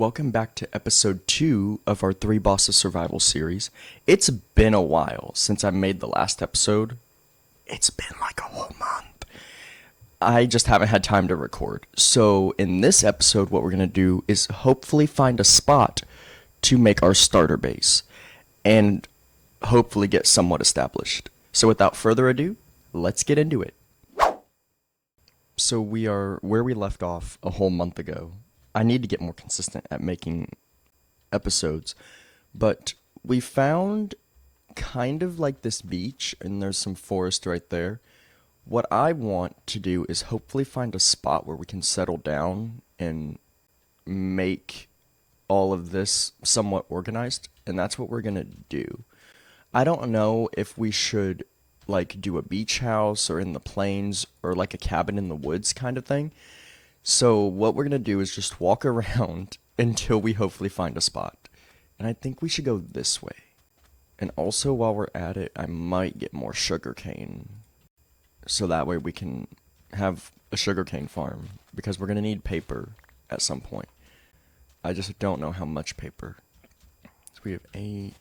Welcome back to episode 2 of our Three Bosses Survival series. It's been a while since I made the last episode. It's been like a whole month. I just haven't had time to record. So in this episode, what we're going to do is hopefully find a spot to make our starter base and hopefully get somewhat established. So without further ado, let's get into it. So we are where we left off a whole month ago. I need to get more consistent at making episodes, but we found kind of like this beach, and there's some forest right there. What I want to do is hopefully find a spot where we can settle down and make all of this somewhat organized, and that's what we're gonna do. I don't know if we should like do a beach house or in the plains or like a cabin in the woods kind of thing. So what we're going to do is just walk around until we hopefully find a spot. And I think we should go this way. And also while we're at it, I might get more sugarcane. So that way we can have a sugarcane farm. Because we're going to need paper at some point. I just don't know how much paper. So we have 8.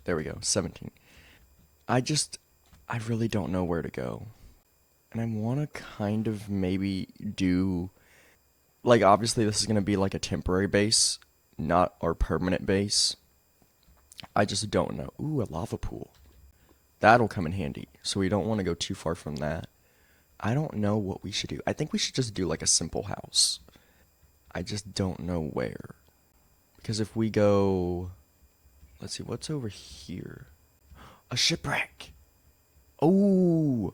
There we go, 17. I really don't know where to go. And I want to kind of maybe do, like, obviously this is going to be like a temporary base, not our permanent base. I just don't know. Ooh, a lava pool. That'll come in handy. So we don't want to go too far from that. I don't know what we should do. I think we should just do like a simple house. I just don't know where. Because if we go, let's see, what's over here? A shipwreck. Oh,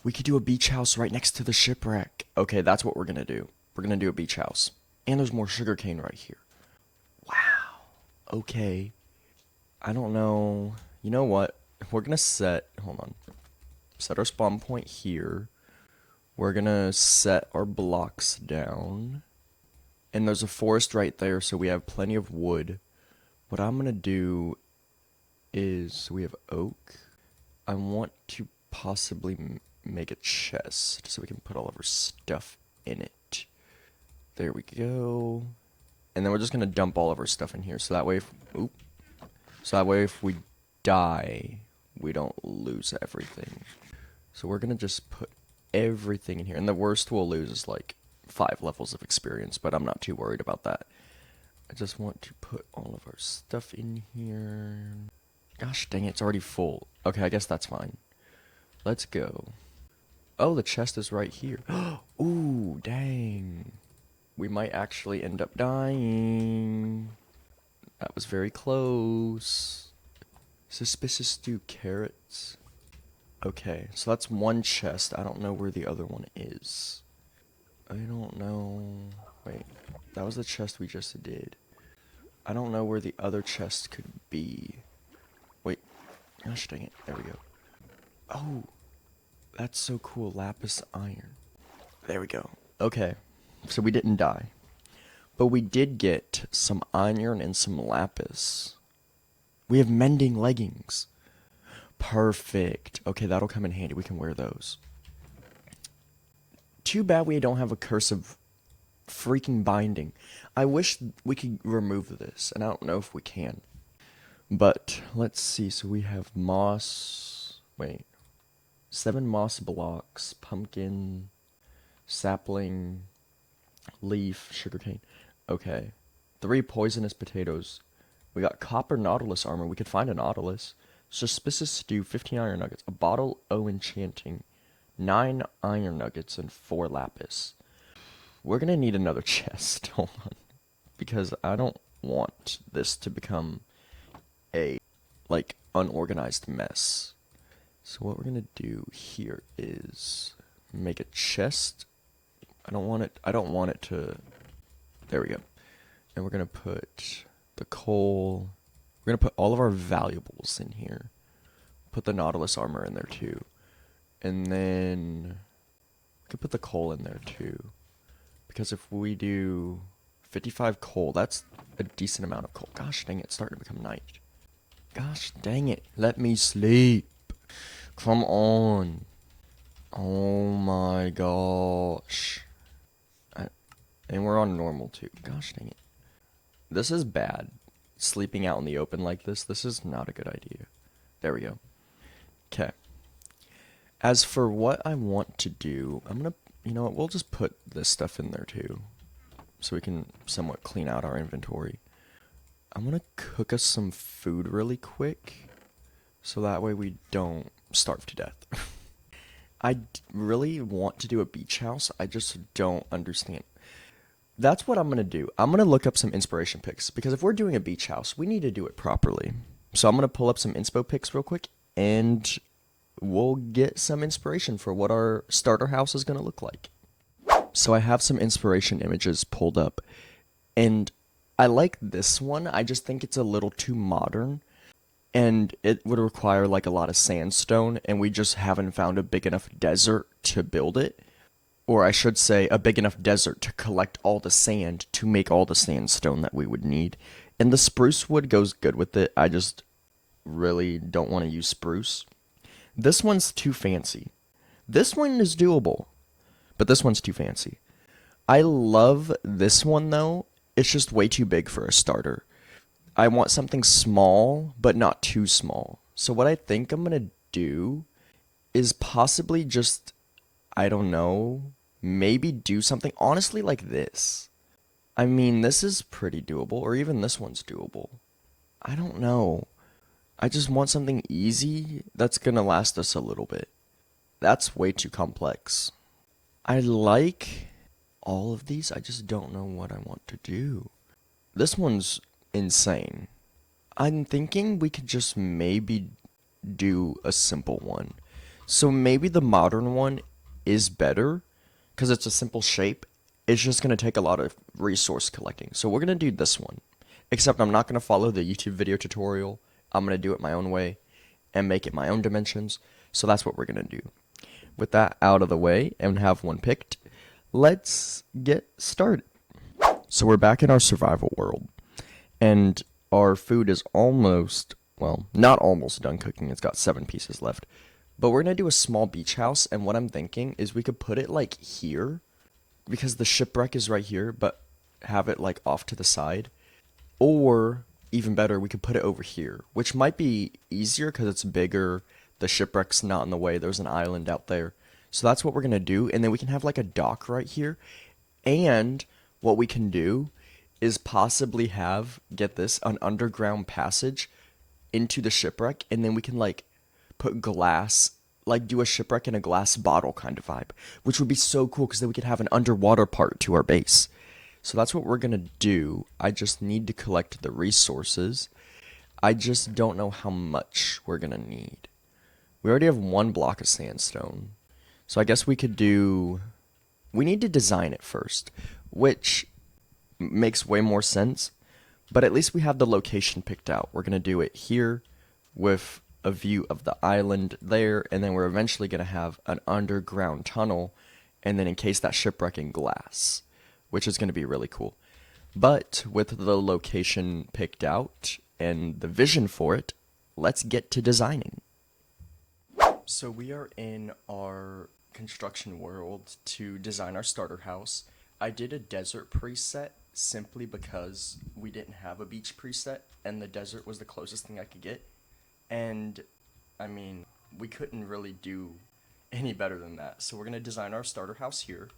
we could do a beach house right next to the shipwreck. Okay, that's what we're going to do. We're going to do a beach house. And there's more sugarcane right here. Wow. Okay. I don't know. You know what? We're going to set our spawn point here. We're going to set our blocks down. And there's a forest right there, so we have plenty of wood. What I'm going to do is, we have oak. I want to possibly make a chest so we can put all of our stuff in it. There we go. And then we're just going to dump all of our stuff in here so that way if we die, we don't lose everything. So we're going to just put everything in here. And the worst we'll lose is like 5 levels of experience, but I'm not too worried about that. I just want to put all of our stuff in here. Gosh dang it, it's already full. Okay, I guess that's fine. Let's go. Oh, the chest is right here. Ooh, dang. We might actually end up dying. That was very close. Suspicious stew carrots. Okay, so that's one chest. I don't know where the other one is. I don't know. Wait, that was the chest we just did. I don't know where the other chest could be. Wait, gosh dang it, there we go. Oh, that's so cool, lapis iron. There we go. Okay, so we didn't die. But we did get some iron and some lapis. We have mending leggings. Perfect. Okay, that'll come in handy. We can wear those. Too bad we don't have a curse of freaking binding. I wish we could remove this, and I don't know if we can. But let's see. So we have moss. Wait. 7 moss blocks, pumpkin, sapling, leaf, sugarcane. Okay. 3 poisonous potatoes. We got copper nautilus armor. We could find a nautilus. Suspicious stew, 15 iron nuggets, a bottle o enchanting, 9 iron nuggets, and 4 lapis. We're gonna need another chest. Hold on. Because I don't want this to become a, like, unorganized mess. So what we're gonna do here is make a chest. I don't want it to, there we go. And we're gonna put the coal, we're gonna put all of our valuables in here. Put the nautilus armor in there too. And then we could put the coal in there too. Because if we do 55 coal, that's a decent amount of coal. Gosh dang it, it's starting to become night. Gosh dang it, let me sleep. Come on. Oh my gosh. And we're on normal too. Gosh dang it. This is bad. Sleeping out in the open like this is not a good idea. There we go. Okay. As for what I want to do, I'm gonna, you know what, we'll just put this stuff in there too, so we can somewhat clean out our inventory. I'm gonna cook us some food really quick, so that way we don't starve to death. Really want to do a beach house, I just don't understand. That's what I'm gonna do. I'm gonna look up some inspiration pics, because if we're doing a beach house, we need to do it properly. So I'm gonna pull up some inspo pics real quick, and we'll get some inspiration for what our starter house is gonna look like. So I have some inspiration images pulled up, and I like this one. I just think it's a little too modern, and it would require like a lot of sandstone, and we just haven't found a big enough desert to build it. Or I should say, a big enough desert to collect all the sand to make all the sandstone that we would need. And the spruce wood goes good with it. I just really don't want to use spruce. This one's too fancy. This one is doable, but this one's too fancy. I love this one though. It's just way too big for a starter. I want something small, but not too small. So what I think I'm gonna do is possibly just, I don't know, maybe do something honestly like this. I mean, this is pretty doable, or even this one's doable. I don't know. I just want something easy that's gonna last us a little bit. That's way too complex. I like all of these, I just don't know what I want to do. This one's insane. I'm thinking we could just maybe do a simple one. So maybe the modern one is better because it's a simple shape. It's just going to take a lot of resource collecting. So we're going to do this one. Except I'm not going to follow the YouTube video tutorial. I'm going to do it my own way and make it my own dimensions. So that's what we're going to do. With that out of the way and have one picked, let's get started. So we're back in our survival world. And our food is almost, well, not almost done cooking. It's got 7 pieces left. But we're going to do a small beach house, and what I'm thinking is we could put it like here, because the shipwreck is right here, but have it like off to the side. Or, even better, we could put it over here, which might be easier because it's bigger, the shipwreck's not in the way, there's an island out there. So that's what we're going to do, and then we can have like a dock right here. And what we can do is possibly have, get this, an underground passage into the shipwreck, and then we can like put glass, like do a shipwreck in a glass bottle kind of vibe, which would be so cool because then we could have an underwater part to our base. So that's what we're gonna do. I just need to collect the resources. I just don't know how much we're gonna need. We already have 1 block of sandstone. So I guess we could do, we need to design it first, which makes way more sense, but at least we have the location picked out. We're gonna do it here with a view of the island there, and then we're eventually going to have an underground tunnel, and then encase that shipwreck in glass, which is going to be really cool. But with the location picked out and the vision for it, let's get to designing. So we are in our construction world to design our starter house. I did a desert preset simply because we didn't have a beach preset, and the desert was the closest thing I could get. And, I mean, we couldn't really do any better than that. So we're going to design our starter house here,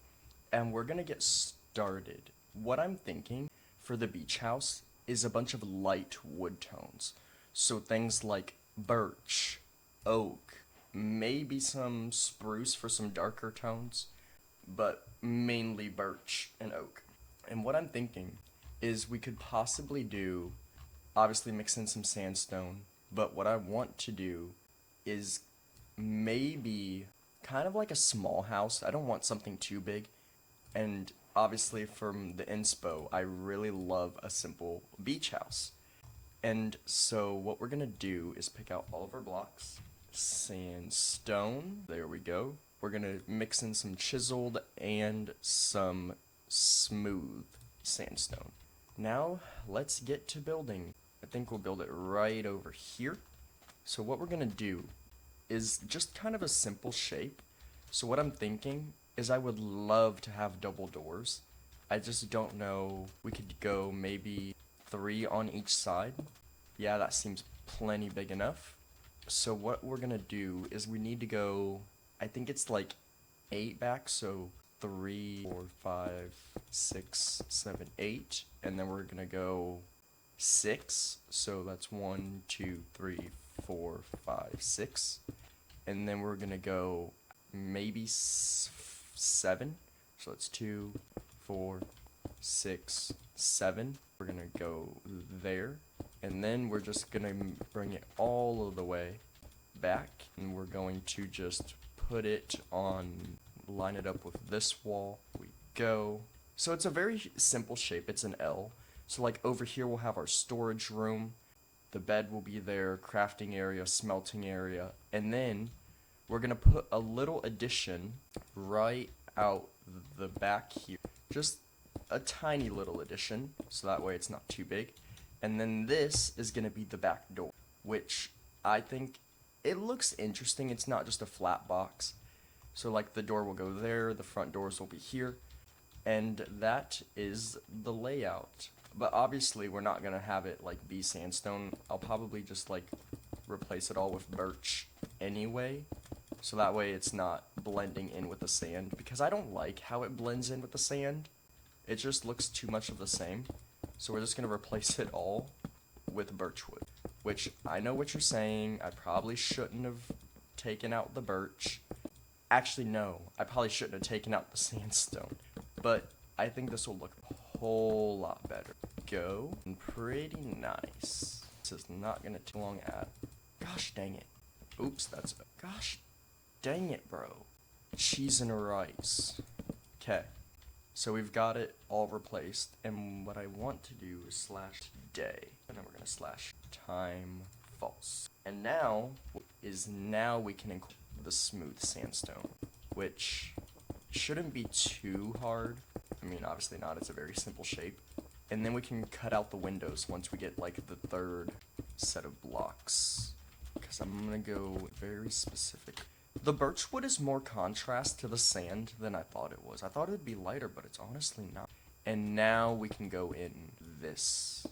and we're going to get started. What I'm thinking for the beach house is a bunch of light wood tones. So things like birch, oak, maybe some spruce for some darker tones, but mainly birch and oak. And what I'm thinking is we could possibly do, obviously mix in some sandstone, but what I want to do is maybe kind of like a small house. I don't want something too big. And obviously from the inspo, I really love a simple beach house. And so what we're going to do is pick out all of our blocks. Sandstone, there we go. We're going to mix in some chiseled and some smooth sandstone. Now let's get to building. I think we'll build it right over here. So what we're gonna do is just kind of a simple shape. So what I'm thinking is I would love to have double doors. I just don't know. We could go maybe 3 on each side. Yeah, that seems plenty big enough. So what we're gonna do is we need to go, I think it's like 8 back, so 3, 4, 5, 6, 7, 8, and then we're gonna go 6, so that's 1, 2, 3, 4, 5, 6, and then we're gonna go maybe 7, so it's 2, 4, 6, 7. We're gonna go there, and then we're just gonna bring it all of the way back, and we're going to just put it on, line it up with this wall. We go. So it's a very simple shape. It's an L. So like over here we'll have our storage room, the bed will be there, crafting area, smelting area, and then we're gonna put a little addition right out the back here. Just a tiny little addition, so that way it's not too big. And then this is gonna be the back door, which I think it looks interesting. It's not just a flat box. So like the door will go there, the front doors will be here, and that is the layout. But obviously we're not gonna have it like be sandstone. I'll probably just like replace it all with birch anyway, so that way it's not blending in with the sand, because I don't like how it blends in with the sand. It just looks too much of the same. So we're just gonna replace it all with birch wood, which I know what you're saying. I probably shouldn't have taken out the birch. Actually, no, I probably shouldn't have taken out the sandstone, but I think this will look a whole lot better. Go, and pretty nice. This is not gonna take long at. Gosh dang it. Oops, gosh dang it, bro. Cheese and rice. Okay, so we've got it all replaced, and what I want to do is slash day, and then we're gonna slash time false. And now we can include the smooth sandstone, which shouldn't be too hard. I mean, obviously not, it's a very simple shape. And then we can cut out the windows once we get like the third set of blocks, because I'm gonna go very specific. The birch wood is more contrast to the sand than I thought it was. I thought it would be lighter, but it's honestly not. And now we can go in this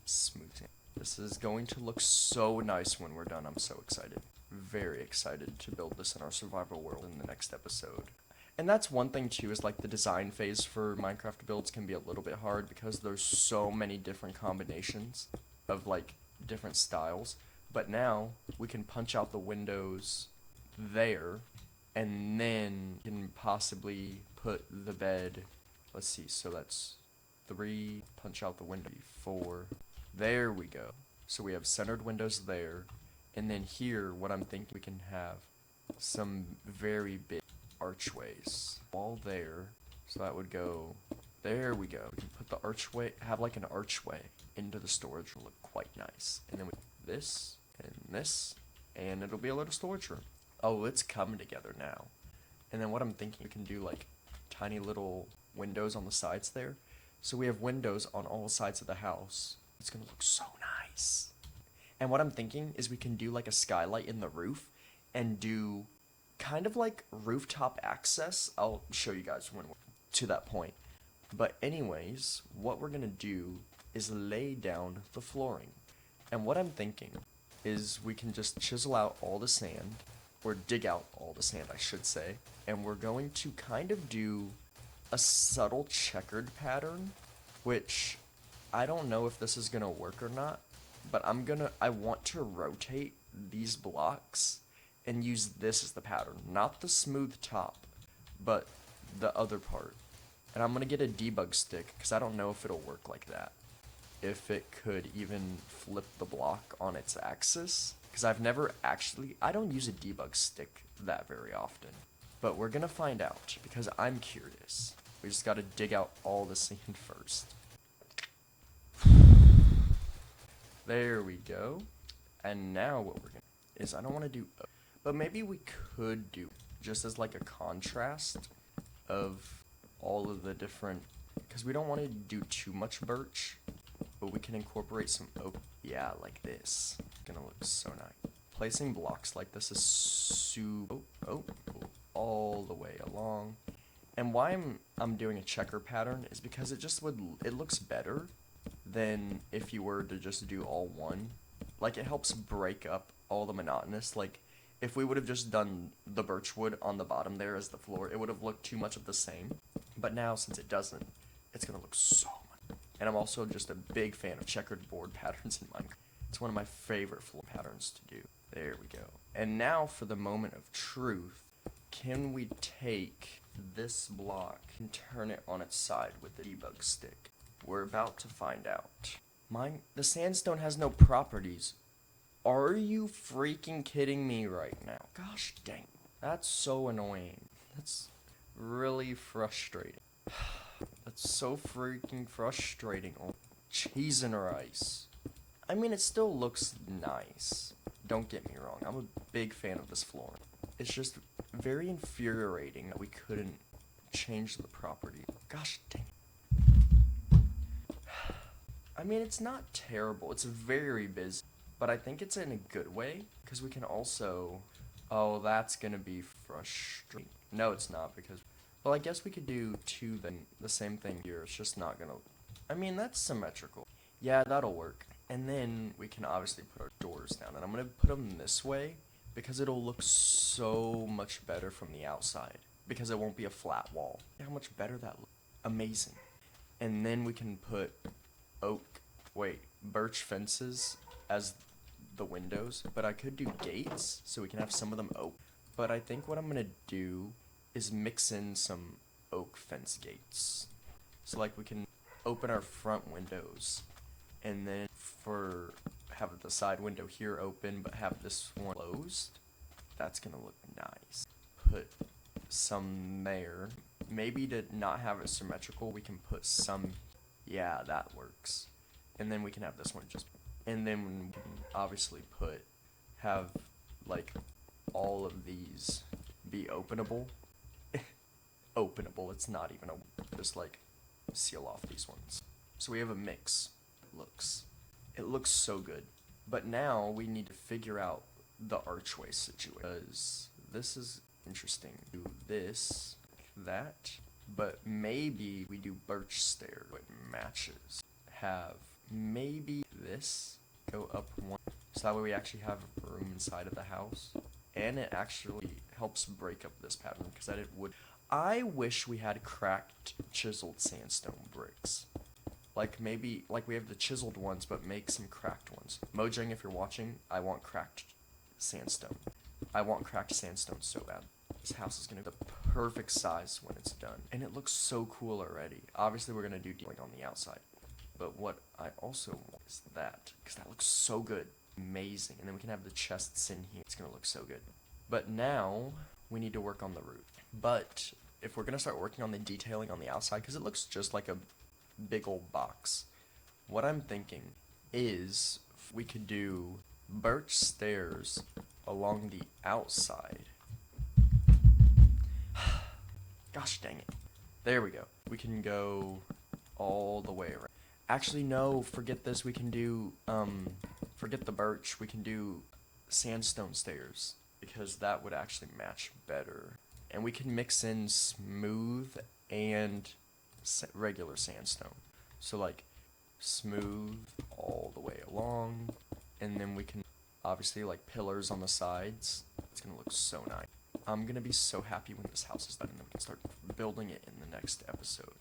smooth sand. This is going to look so nice when we're done. I'm so excited. Very excited to build this in our survival world in the next episode. And that's one thing too, is like the design phase for Minecraft builds can be a little bit hard because there's so many different combinations of like different styles. But now we can punch out the windows there, and then can possibly put the bed, let's see, so that's 3, punch out the window, 4, there we go. So we have centered windows there, and then here, what I'm thinking, we can have some very big archways all there, so that would go, there we go. We can put the archway, have like an archway into the storage room, look quite nice. And then we this, and it'll be a little storage room. Oh, it's coming together now. And then what I'm thinking, we can do like tiny little windows on the sides there. So we have windows on all sides of the house. It's gonna look so nice. And what I'm thinking is we can do like a skylight in the roof and do kind of like rooftop access. I'll show you guys when we're to that point. But anyways, what we're gonna do is lay down the flooring. And what I'm thinking is we can just chisel out all the sand, or dig out all the sand, I should say, and we're going to kind of do a subtle checkered pattern, which I don't know if this is gonna work or not, but I want to rotate these blocks and use this as the pattern, not the smooth top, but the other part. And I'm gonna get a debug stick, because I don't know if it'll work like that. If it could even flip the block on its axis, because I don't use a debug stick that very often. But we're gonna find out, because I'm curious. We just gotta dig out all the sand first. There we go. And now what we're gonna is, I don't want to do, but maybe we could do just as like a contrast of all of the different, because we don't want to do too much birch, but we can incorporate some oak. Yeah, like this. It's gonna look so nice. Placing blocks like this is all the way along. And why I'm doing a checker pattern is because it looks better than if you were to just do all one. Like, it helps break up all the monotonous. Like, if we would have just done the birchwood on the bottom there as the floor, it would have looked too much of the same. But now, since it doesn't, it's gonna look so much. And I'm also just a big fan of checkered board patterns in Minecraft. It's one of my favorite floor patterns to do. There we go. And now for the moment of truth. Can we take this block and turn it on its side with the debug stick? We're about to find out. The sandstone has no properties. Are you freaking kidding me right now? Gosh dang. That's so annoying. That's really frustrating. That's so freaking frustrating. Oh, cheese and rice. I mean, it still looks nice. Don't get me wrong. I'm a big fan of this floor. It's just very infuriating that we couldn't change the property. Gosh dang it. I mean, it's not terrible. It's very busy. But I think it's in a good way. Because we can also... Oh, that's gonna be frustrating. No, it's not. Because... Well, I guess we could do two then. The same thing here. It's just not gonna... I mean, that's symmetrical. Yeah, that'll work. And then we can obviously put our doors down. And I'm gonna put them this way. Because it'll look so much better from the outside. Because it won't be a flat wall. How much better that looks. Amazing. And then we can put birch fences as the windows. But I could do gates, so we can have some of them oak. But I think what I'm going to do is mix in some oak fence gates. So like we can open our front windows. And then have the side window here open, but have this one closed. That's gonna look nice. Put some there. Maybe to not have it symmetrical, we can put some. Yeah, that works. And then we can have this one just. And then we can obviously have like all of these be openable. Openable. It's not even just like seal off these ones. So we have a mix. It looks so good. But now we need to figure out the archway situation. Because this is interesting. Do this, that, but maybe we do birch stairs. It matches. Have maybe this go up one. So that way we actually have room inside of the house. And it actually helps break up this pattern because I wish we had cracked chiseled sandstone bricks. Like maybe, like we have the chiseled ones, but make some cracked ones. Mojang, if you're watching, I want cracked sandstone. I want cracked sandstone so bad. This house is gonna be the perfect size when it's done. And it looks so cool already. Obviously we're gonna do detailing on the outside. But what I also want is that, because that looks so good. Amazing. And then we can have the chests in here. It's gonna look so good. But now, we need to work on the roof. But, if we're gonna start working on the detailing on the outside, because it looks just like a big old box. What I'm thinking is we could do birch stairs along the outside. Gosh dang it. There we go. We can go all the way around. Actually, no, forget this. We can do, forget the birch. We can do sandstone stairs because that would actually match better. And we can mix in smooth and regular sandstone. So like smooth all the way along, and then we can obviously like pillars on the sides. It's gonna look so nice. I'm gonna be so happy when this house is done and then we can start building it in the next episode.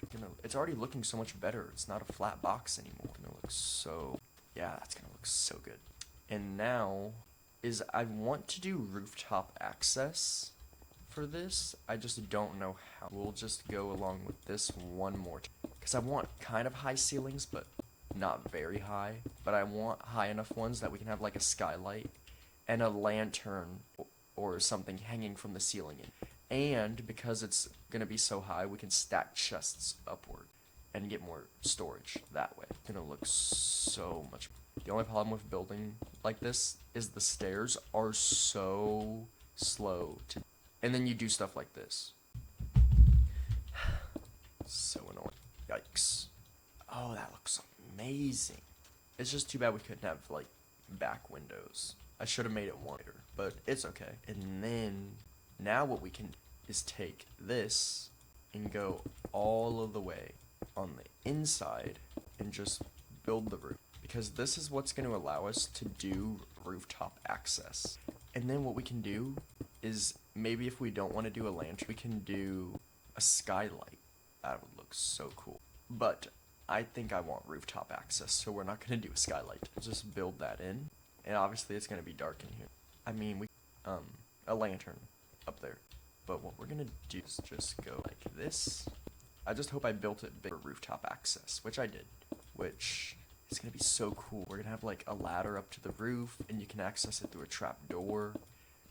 It's already looking so much better. It's not a flat box anymore. It's gonna look so, yeah, that's gonna look so good. And now I want to do rooftop access for this. I just don't know how. We'll just go along with this one more time. Because I want kind of high ceilings, but not very high. But I want high enough ones that we can have like a skylight and a lantern or something hanging from the ceiling. And because it's going to be so high, we can stack chests upward and get more storage that way. It's going to look so much. The only problem with building like this is the stairs are so slow to... And then you do stuff like this. So annoying. Yikes. Oh, that looks amazing. It's just too bad we couldn't have, like, back windows. I should have made it wider, but it's okay. And then, now what we can do is take this and go all of the way on the inside and just build the roof, because this is what's going to allow us to do rooftop access. And then what we can do is, maybe if we don't want to do a lantern, we can do a skylight. That would look so cool. But I think I want rooftop access, so we're not going to do a skylight. Just build that in. And obviously it's going to be dark in here. I mean, a lantern up there. But what we're going to do is just go like this. I just hope I built it big for rooftop access, which I did. Which is going to be so cool. We're going to have like a ladder up to the roof, and you can access it through a trap door,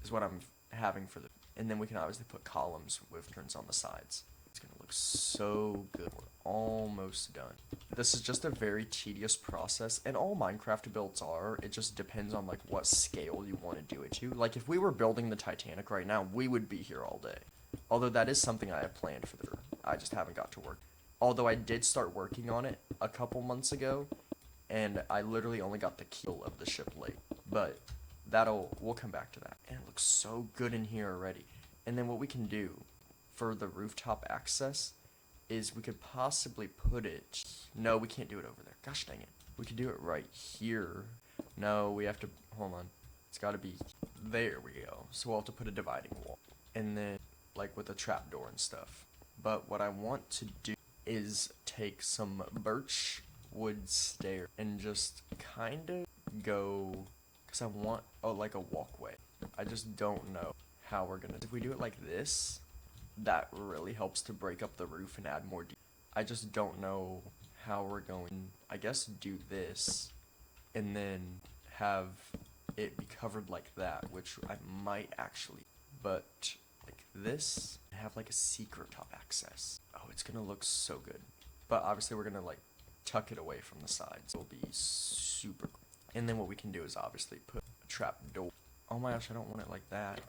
is what I'm having for the... And then we can obviously put columns with turns on the sides. It's going to look so good. We're almost done. This is just a very tedious process, and all Minecraft builds are. It just depends on like what scale you want to do it to. Like if we were building the Titanic right now, we would be here all day. Although that is something I have planned for the... I just haven't got to work. Although I did start working on it a couple months ago, and I literally only got the keel of the ship late. But we'll come back to that. And it looks so good in here already. And then what we can do for the rooftop access is we could possibly put it... No, we can't do it over there. Gosh dang it. We could do it right here. No, we have to... Hold on. It's got to be... There we go. So we'll have to put a dividing wall. And then, like, with a trapdoor and stuff. But what I want to do is take some birch wood stair and just kind of go... Because I want, like a walkway. I just don't know how we're going to... If we do it like this... That really helps to break up the roof and add more detail. I just don't know how we're going. I guess do this and then have it be covered like that, which I might actually. But like this, have like a secret top access. Oh, it's gonna look so good. But obviously we're gonna like tuck it away from the sides. It'll be super cool. And then what we can do is obviously put a trap door. Oh my gosh, I don't want it like that.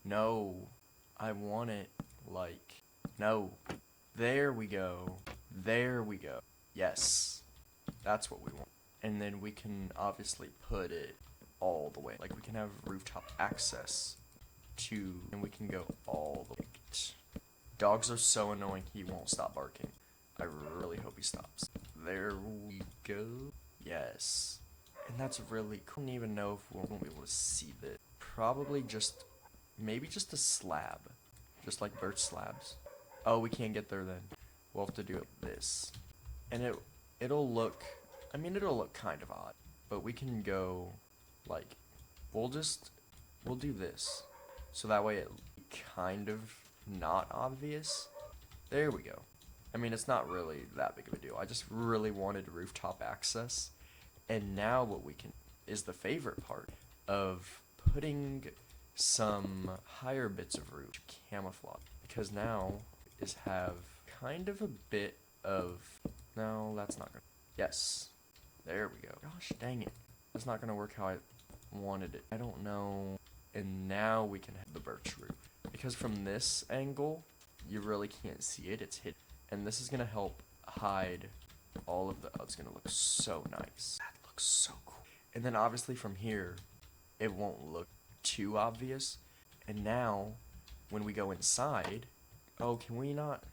No, I want it like, no, there we go, there we go, yes, that's what we want. And then we can obviously put it all the way, like we can have rooftop access to, and we can go all the way. Dogs are so annoying, he won't stop barking. I really hope he stops. There we go, yes, and that's really cool. I don't even know if we'll be able to see this. Probably just, maybe just a slab. Just like birch slabs. Oh, we can't get there then. We'll have to do it this. And it'll look, I mean, it'll look kind of odd. But we can go, like, we'll do this. So that way it kind of not obvious. There we go. I mean, it's not really that big of a deal. I just really wanted rooftop access. And now what we can, is the favorite part of putting some higher bits of roof camouflage, because now is have kind of a bit of... No, that's not gonna... Yes, there we go. Gosh dang it, that's not gonna work how I wanted it. I don't know. And now we can have the birch roof, because from this angle you really can't see it, it's hidden, and this is gonna help hide all of the... Oh, it's gonna look so nice. That looks so cool. And then obviously from here it won't look too obvious. And now when we go inside, oh, can we not?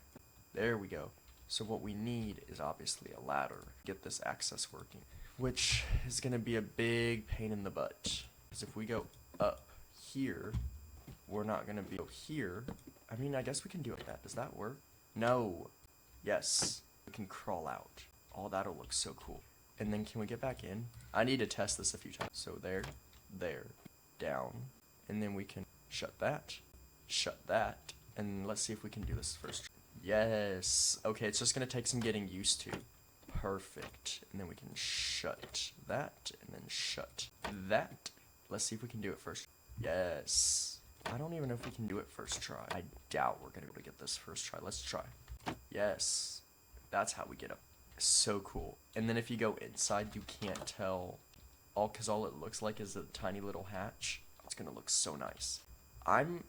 There we go. So what we need is obviously a ladder to get this access working, which is going to be a big pain in the butt, because if we go up here, we're not going to be here. I mean, I guess we can do it like that. Does that work? No. Yes, we can crawl out. Oh, that'll look so cool. And then can we get back in? I need to test this a few times. So there, down, and then we can shut that, and let's see if we can do this first. Yes. Okay, it's just gonna take some getting used to. Perfect. And then we can shut that, and then shut that. Let's see if we can do it first. Yes. I don't even know if we can do it first try. I doubt we're gonna be able to get this first try. Let's try. Yes. That's how we get up. So cool. And then if you go inside, you can't tell, because all it looks like is a tiny little hatch. It's gonna look so nice. I'm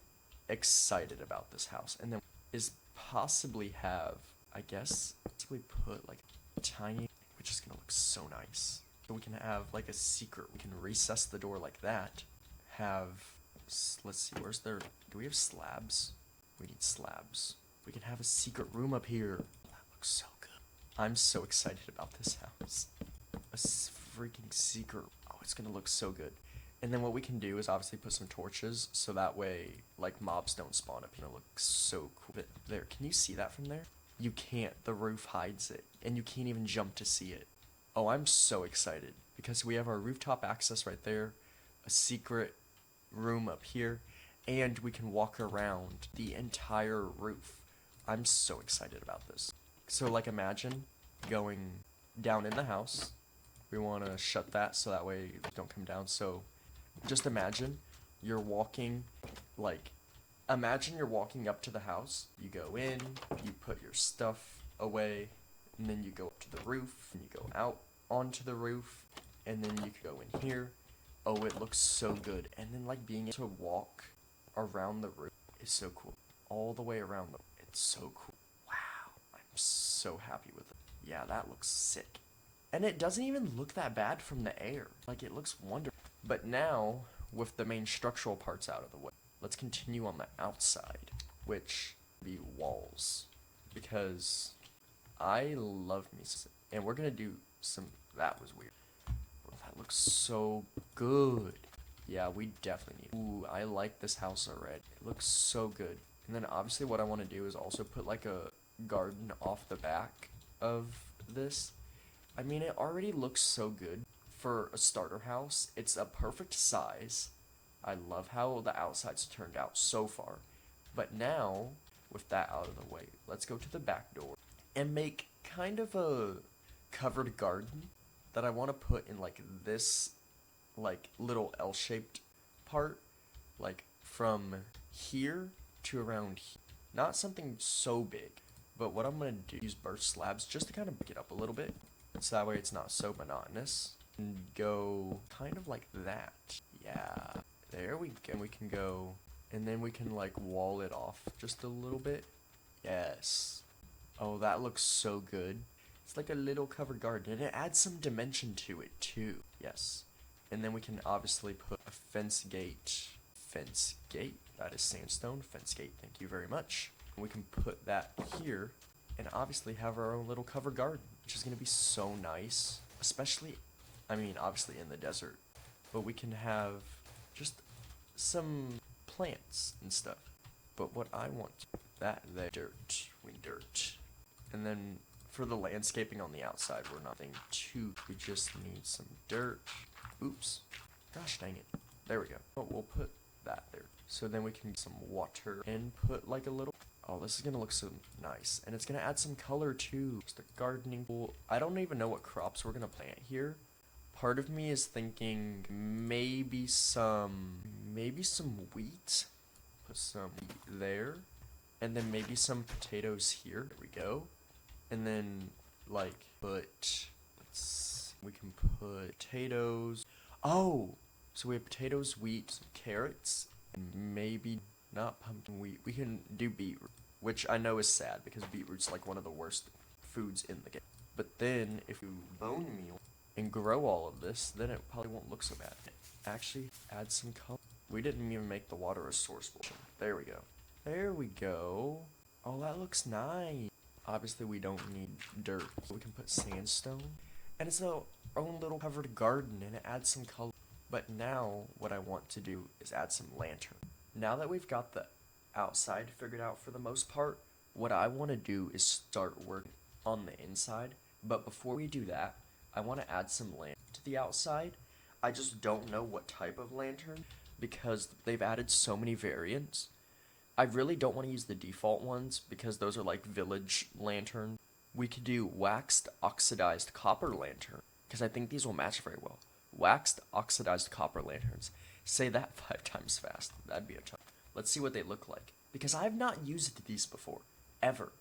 excited about this house. And then is possibly have, I guess, possibly put like a tiny, which is gonna look so nice. So we can have like a secret. We can recess the door like that. Have, let's see, where's there, do we have slabs? We need slabs. We can have a secret room up here. That looks so good. I'm so excited about this house. freaking secret. Oh, it's gonna look so good. And then what we can do is obviously put some torches so that way like mobs don't spawn up. It looks so cool. But there, can you see that from there? You can't. The roof hides it, and you can't even jump to see it. Oh, I'm so excited because we have our rooftop access right there, a secret room up here, and we can walk around the entire roof. I'm so excited about this. So like imagine going down in the house. We want to shut that so that way they don't come down. So just imagine you're walking like imagine you're walking up to the house. You go in, you put your stuff away, and then you go up to the roof, and you go out onto the roof, and then you can go in here. Oh, it looks so good. And then like being able to walk around the roof is so cool. All the way around it's so cool. Wow, I'm so happy with it. Yeah, that looks sick. And it doesn't even look that bad from the air. Like, it looks wonderful. But now, with the main structural parts out of the way, let's continue on the outside, which be walls. Because I love me. And we're going to do some... That was weird. Well, that looks so good. Yeah, we definitely need... Ooh, I like this house already. It looks so good. And then obviously what I want to do is also put like a garden off the back of this. I mean, it already looks so good for a starter house. It's a perfect size. I love how the outside's turned out so far. But now, with that out of the way, let's go to the back door and make kind of a covered garden that I want to put in like this like little L-shaped part, like from here to around here. Not something so big, but what I'm going to do is burst slabs just to kind of break it up a little bit. So that way it's not so monotonous. And go kind of like that. Yeah. There we go. We can go, and then we can like wall it off just a little bit. Yes. Oh, that looks so good. It's like a little covered garden, and it adds some dimension to it too. Yes. And then we can obviously put a fence gate. Fence gate. That is sandstone. Fence gate. Thank you very much. And we can put that here, and obviously have our own little covered garden, which is going to be so nice. Especially, I mean, obviously in the desert. But we can have just some plants and stuff. But what I want, that there, dirt. We need dirt. And then for the landscaping on the outside, we're nothing too. We just need some dirt. Oops. Gosh dang it. There we go. But we'll put that there. So then we can get some water and put like a little... Oh, this is going to look so nice. And it's going to add some color too. Just a gardening pool. I don't even know what crops we're going to plant here. Part of me is thinking maybe some wheat. Put some wheat there. And then maybe some potatoes here. There we go. And then like we can put potatoes. Oh, so we have potatoes, wheat, some carrots, and maybe not pumpkin wheat. We can do beetroot, which I know is sad because beetroot's like one of the worst foods in the game. But then if you bone meal and grow all of this, then it probably won't look so bad. Actually, add some color. We didn't even make the water a source portion. There we go. There we go. Oh, that looks nice. Obviously, we don't need dirt. We can put sandstone. And it's our own little covered garden, and it adds some color. But now, what I want to do is add some lantern. Now that we've got the outside figured out for the most part, what I want to do is start working on the inside. But before we do that, I want to add some lantern to the outside. I just don't know what type of lantern, because they've added so many variants. I really don't want to use the default ones because those are like village lantern. We could do waxed oxidized copper lantern because I think these will match very well. Waxed oxidized copper lanterns. Say that 5 times fast. That'd be a tough. Let's see what they look like because I've not used these before ever.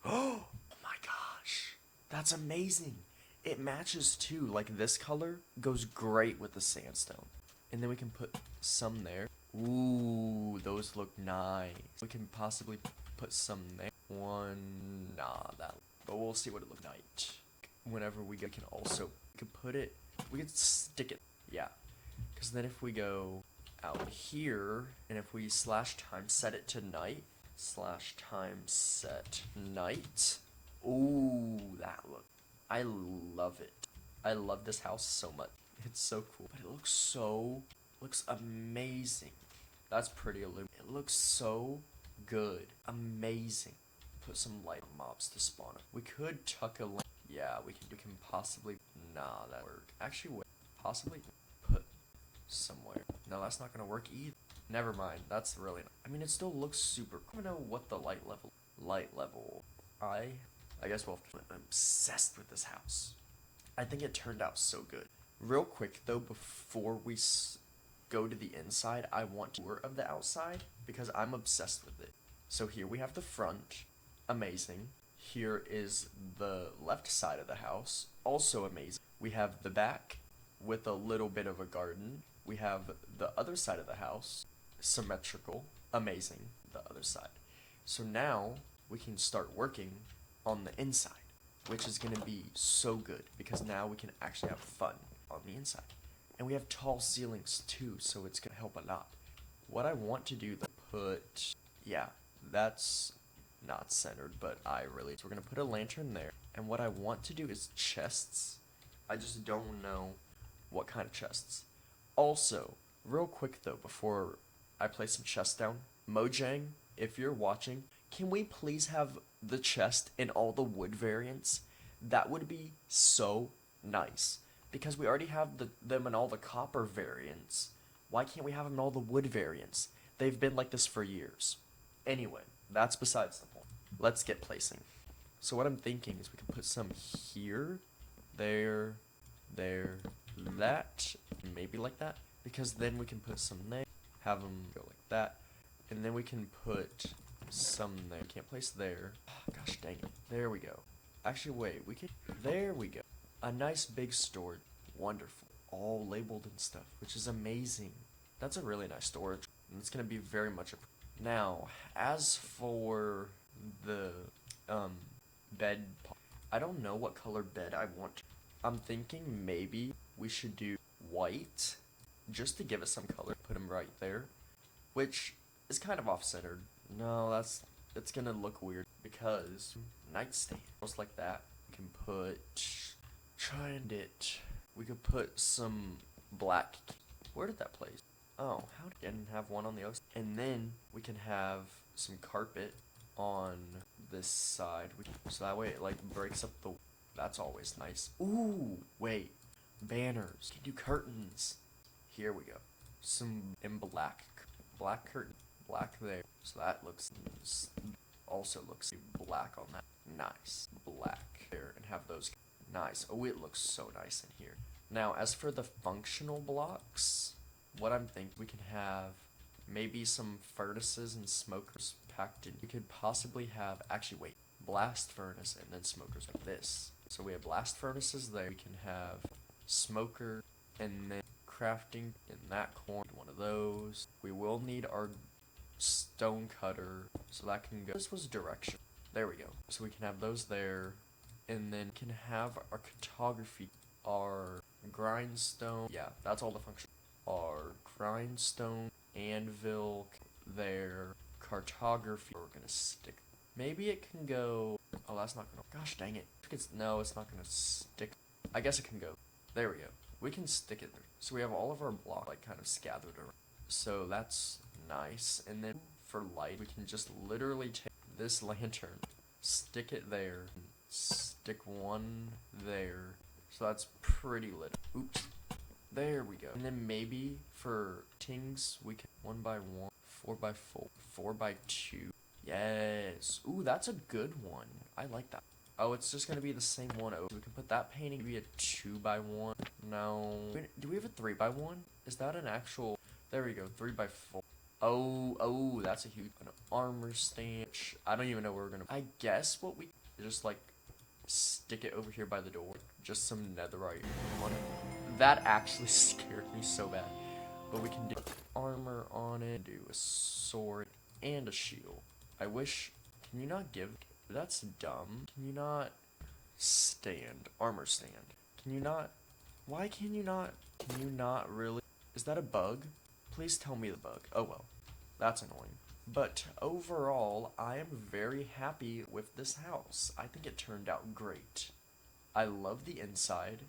Oh my gosh. That's amazing. It matches too. Like this color goes great with the sandstone. And then we can put some there. Ooh, those look nice. We can possibly put some there. One, nah, that. But we'll see what it looks like. Whenever we can also, we could put it, we could stick it, yeah. Because then if we go out here, and if we /time set it to night, /time set night. Ooh, that look. I love it. I love this house so much. It's so cool. But it looks amazing. That's pretty illuminated. It looks so good. Amazing. Put some light mobs to spawn it. We could tuck a link. Yeah, we can possibly, nah, that work. Actually, wait, possibly put somewhere. No, that's not gonna work either. Never mind, that's really not. I mean, it still looks super cool. I don't know what the light level. I guess we'll have to, I'm obsessed with this house. I think it turned out so good. Real quick though, before we go to the inside, I want a tour of the outside because I'm obsessed with it. So here we have the front, amazing. Here is the left side of the house, also amazing. We have the back with a little bit of a garden. We have the other side of the house, symmetrical, amazing, the other side. So now we can start working on the inside, which is going to be so good because now we can actually have fun on the inside. And we have tall ceilings too, so it's going to help a lot. What I want to do, yeah, that's not centered, but so we're going to put a lantern there. And what I want to do is chests. I just don't know what kind of chests. Also, real quick though, before I place some chests down, Mojang, if you're watching, can we please have the chest in all the wood variants? That would be so nice. Because we already have them in all the copper variants. Why can't we have them in all the wood variants? They've been like this for years. Anyway, that's besides the point. Let's get placing. So what I'm thinking is we can put some here, there, that, maybe like that. Because then we can put some there, have them go like that. And then we can put some there. Can't place there. Oh, gosh dang it. There we go. Actually, wait, there we go. A nice big storage. Wonderful. All labeled and stuff, which is amazing. That's a really nice storage. And it's going to be very much Now, as for the bed, I don't know what color bed I want. I'm thinking maybe we should do white just to give it some color. Put them right there, which is kind of off-centered. No, it's going to look weird because nightstand, just like that. We can put we could put some black. Where did that place? Oh, how didn't have one on the other side? And then we can have some carpet on this side. So that way it like breaks up the. That's always nice. Ooh, wait, banners. Can do curtains. Here we go. Some in black curtain, black there. So that also looks black on that. Nice, black there, and have those. Nice. Oh, it looks so nice in here. Now, as for the functional blocks, what I'm thinking, we can have maybe some furnaces and smokers packed in. We could possibly have, actually wait, blast furnace and then smokers like this. So we have blast furnaces there. We can have smoker and then crafting in that corner, one of those. We will need our stone cutter, so that can go. This was direction. There we go. So we can have those there. And then can have our cartography, our grindstone. Yeah, that's all the function. Our grindstone, anvil, there, cartography. We're gonna stick. Maybe it can go. Oh, that's not gonna. Gosh dang it. No, it's not gonna stick. I guess it can go. There we go. We can stick it there. So we have all of our blocks like kind of scattered around. So that's nice. And then for light, we can just literally take this lantern, stick it there. Stick one there. So that's pretty lit. Oops. There we go. And then maybe for tings, we can 1x1, 4x4, 4x2. Yes. Ooh, that's a good one. I like that. Oh, it's just gonna be the same one over. We can put that painting to be a 2x1. No. Wait, do we have a 3x1? Is that an actual? There we go. 3x4. Oh, that's a huge an armor stand. I don't even know where we're gonna. I guess what we just like stick it over here by the door. Just some netherite on it. That actually scared me so bad. But we can do armor on it, do a sword, and a shield. I wish. Can you not give. That's dumb. Can you not stand? Armor stand. Can you not. Why can you not. Can you not really. Is that a bug? Please tell me the bug. Oh well. That's annoying. But overall, I am very happy with this house. I think it turned out great. I love the inside.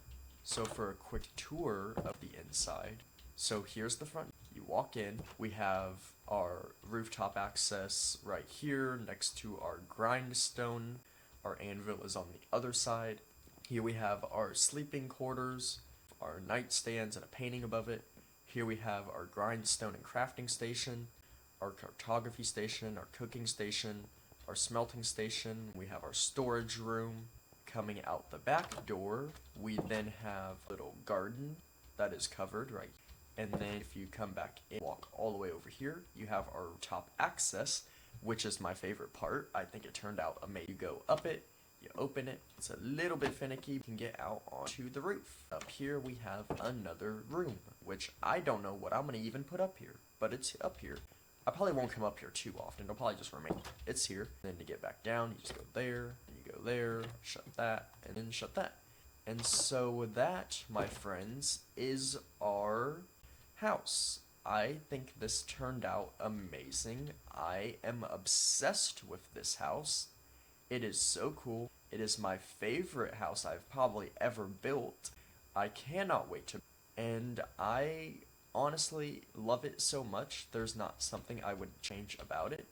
So for a quick tour of the inside, so here's the front. You walk in, we have our rooftop access right here next to our grindstone. Our anvil is on the other side. Here we have our sleeping quarters, our nightstands and a painting above it. Here we have our grindstone and crafting station, our cartography station, our cooking station, our smelting station. We have our storage room. Coming out the back door, we then have a little garden that is covered right. And then if you come back and walk all the way over here, you have our top access, which is my favorite part. I think it turned out amazing. You go up it, you open it, it's a little bit finicky, you can get out onto the roof. Up here we have another room, which I don't know what I'm going to even put up here, but it's up here. I probably won't come up here too often, it'll probably just remain. It's here. Then to get back down, you just go there, and you go there, shut that, and then shut that. And so that, my friends, is our house. I think this turned out amazing. I am obsessed with this house. It is so cool. It is my favorite house I've probably ever built. I cannot wait to, and I honestly love it so much. There's not something I would change about it.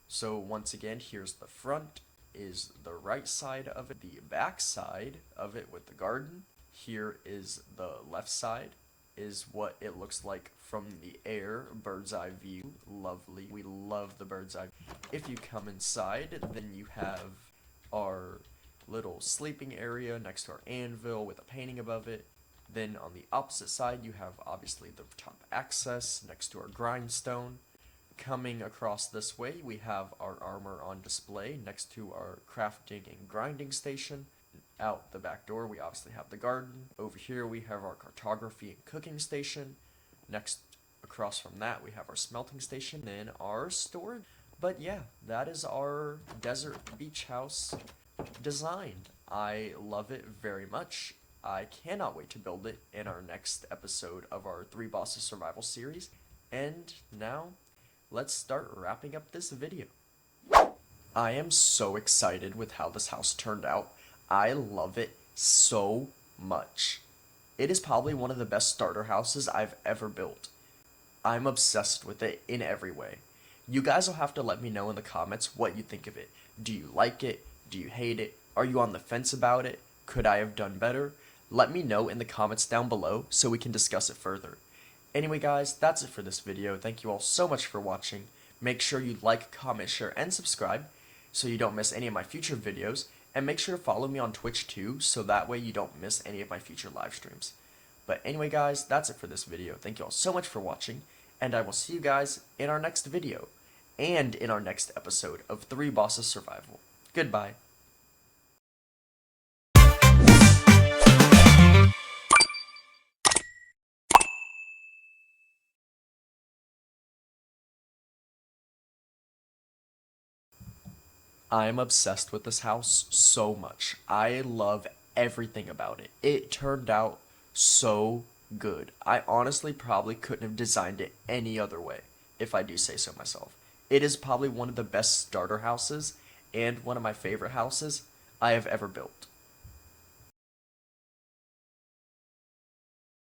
So once again, here's the front, is the right side of it, the back side of it with the garden. Here is the left side, is what it looks like from the air, bird's eye view. Lovely. We love the bird's eye. If you come inside, then you have our little sleeping area next to our anvil with a painting above it. Then on the opposite side, you have obviously the top access next to our grindstone. Coming across this way, we have our armor on display next to our crafting and grinding station. Out the back door, we obviously have the garden. Over here, we have our cartography and cooking station. Next, across from that, we have our smelting station, then our storage. But yeah, that is our desert beach house designed. I love it very much. I cannot wait to build it in our next episode of our Three Bosses Survival series. And now, let's start wrapping up this video. I am so excited with how this house turned out. I love it so much. It is probably one of the best starter houses I've ever built. I'm obsessed with it in every way. You guys will have to let me know in the comments what you think of it. Do you like it? Do you hate it? Are you on the fence about it? Could I have done better? Let me know in the comments down below so we can discuss it further. Anyway guys, that's it for this video. Thank you all so much for watching. Make sure you like, comment, share, and subscribe so you don't miss any of my future videos. And make sure to follow me on Twitch too, so that way you don't miss any of my future live streams. But anyway guys, that's it for this video. Thank you all so much for watching, and I will see you guys in our next video, and in our next episode of Three Bosses Survival. Goodbye. I am obsessed with this house so much. I love everything about it. It turned out so good. I honestly probably couldn't have designed it any other way, if I do say so myself. It is probably one of the best starter houses and one of my favorite houses I have ever built.